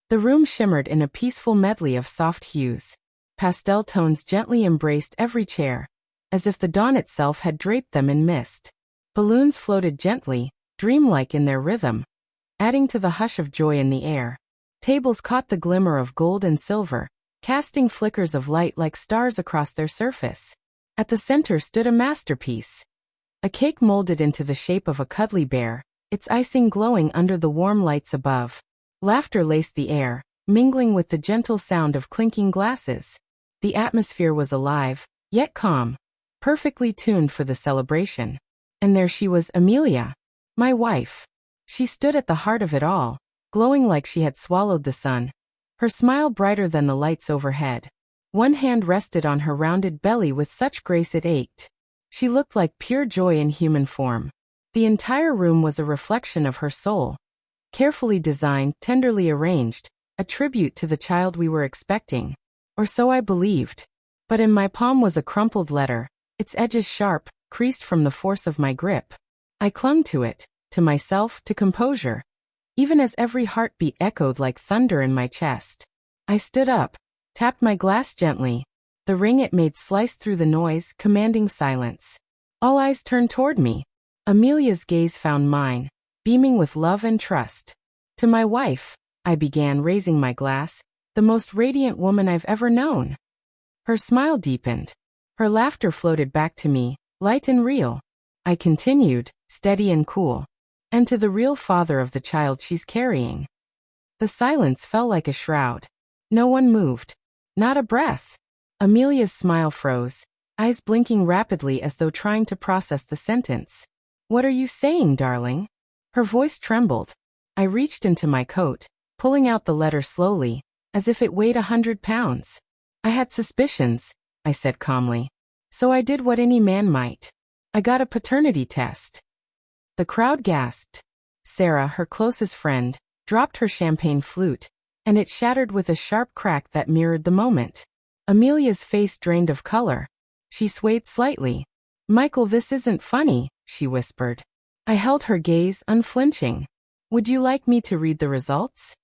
The room shimmered in a peaceful medley of soft hues. Pastel tones gently embraced every chair, as if the dawn itself had draped them in mist. Balloons floated gently, dreamlike in their rhythm, adding to the hush of joy in the air. Tables caught the glimmer of gold and silver, casting flickers of light like stars across their surface. At the center stood a masterpiece. A cake molded into the shape of a cuddly bear, its icing glowing under the warm lights above. Laughter laced the air, mingling with the gentle sound of clinking glasses. The atmosphere was alive, yet calm, perfectly tuned for the celebration. And there she was, Amelia, my wife. She stood at the heart of it all, glowing like she had swallowed the sun, her smile brighter than the lights overhead. One hand rested on her rounded belly with such grace it ached. She looked like pure joy in human form. The entire room was a reflection of her soul. Carefully designed, tenderly arranged, a tribute to the child we were expecting. Or so I believed. But in my palm was a crumpled letter, its edges sharp, creased from the force of my grip. I clung to it, to myself, to composure, even as every heartbeat echoed like thunder in my chest. I stood up, tapped my glass gently. The ring it made sliced through the noise, commanding silence. All eyes turned toward me. Amelia's gaze found mine, beaming with love and trust. To my wife, I began, raising my glass, the most radiant woman I've ever known. Her smile deepened. Her laughter floated back to me, light and real. I continued, steady and cool. And to the real father of the child she's carrying. The silence fell like a shroud. No one moved. Not a breath. Amelia's smile froze, eyes blinking rapidly as though trying to process the sentence. What are you saying, darling? Her voice trembled. I reached into my coat, pulling out the letter slowly, as if it weighed 100 pounds. I had suspicions, I said calmly. So I did what any man might. I got a paternity test. The crowd gasped. Sarah, her closest friend, dropped her champagne flute, and it shattered with a sharp crack that mirrored the moment. Amelia's face drained of color. She swayed slightly. Michael, this isn't funny, she whispered. I held her gaze, unflinching. Would you like me to read the results?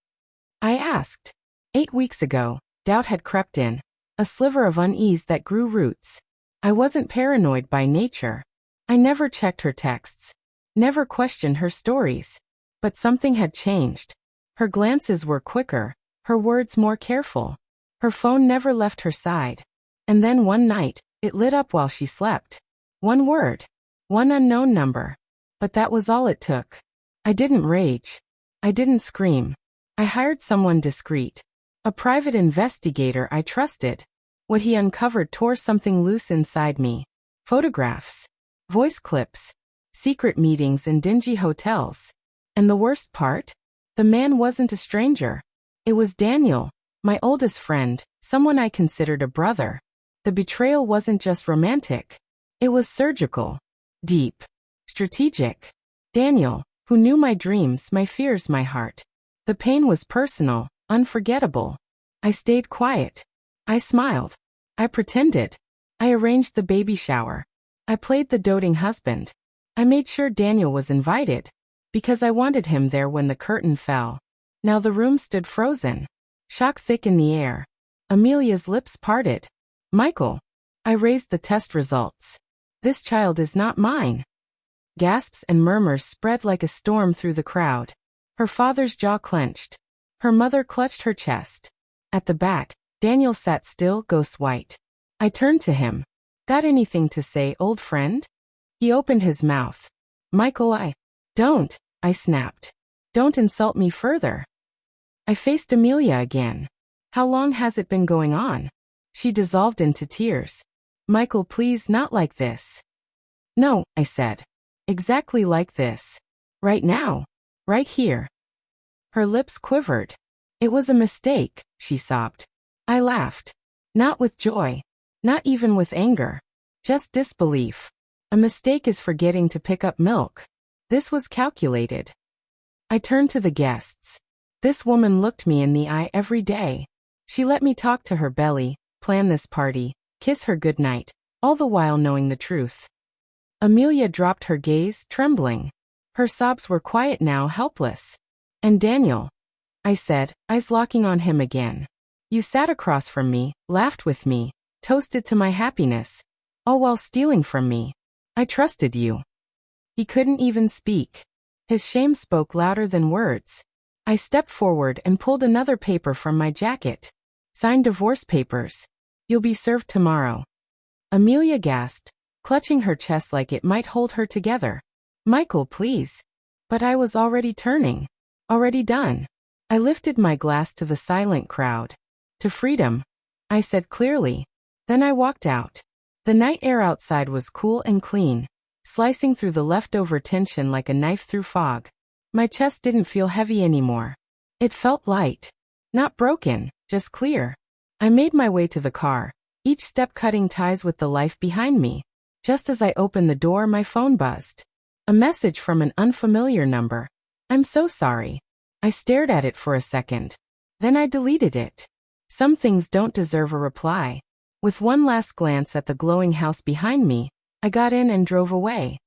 I asked. 8 weeks ago, doubt had crept in, a sliver of unease that grew roots. I wasn't paranoid by nature. I never checked her texts. Never questioned her stories. But something had changed. Her glances were quicker, her words more careful. Her phone never left her side. And then one night, it lit up while she slept. One word. One unknown number. But that was all it took. I didn't rage. I didn't scream. I hired someone discreet. A private investigator I trusted. What he uncovered tore something loose inside me. Photographs. Voice clips. Secret meetings in dingy hotels. And the worst part? The man wasn't a stranger. It was Daniel, my oldest friend, someone I considered a brother. The betrayal wasn't just romantic. It was surgical. Deep. Strategic. Daniel, who knew my dreams, my fears, my heart. The pain was personal, unforgettable. I stayed quiet. I smiled. I pretended. I arranged the baby shower. I played the doting husband. I made sure Daniel was invited, because I wanted him there when the curtain fell. Now the room stood frozen. Shock thick in the air. Amelia's lips parted. Michael. I raised the test results. This child is not mine. Gasps and murmurs spread like a storm through the crowd. Her father's jaw clenched. Her mother clutched her chest. At the back, Daniel sat still, ghost white. I turned to him. Got anything to say, old friend? He opened his mouth. Michael, Don't, I snapped. Don't insult me further. I faced Amelia again. How long has it been going on? She dissolved into tears. Michael, please, not like this. No, I said. Exactly like this. Right now. Right here. Her lips quivered. It was a mistake, she sobbed. I laughed. Not with joy. Not even with anger. Just disbelief. A mistake is forgetting to pick up milk. This was calculated. I turned to the guests. This woman looked me in the eye every day. She let me talk to her belly, plan this party, kiss her goodnight, all the while knowing the truth. Amelia dropped her gaze, trembling. Her sobs were quiet now, helpless. And Daniel. I said, eyes locking on him again. You sat across from me, laughed with me, toasted to my happiness, all while stealing from me. I trusted you. He couldn't even speak. His shame spoke louder than words. I stepped forward and pulled another paper from my jacket. Signed divorce papers. You'll be served tomorrow. Amelia gasped, clutching her chest like it might hold her together. Michael, please. But I was already turning. Already done. I lifted my glass to the silent crowd. To freedom, I said clearly. Then I walked out. The night air outside was cool and clean, slicing through the leftover tension like a knife through fog. My chest didn't feel heavy anymore. It felt light. Not broken, just clear. I made my way to the car, each step cutting ties with the life behind me. Just as I opened the door, my phone buzzed. A message from an unfamiliar number. I'm so sorry. I stared at it for a second. Then I deleted it. Some things don't deserve a reply. With one last glance at the glowing house behind me, I got in and drove away.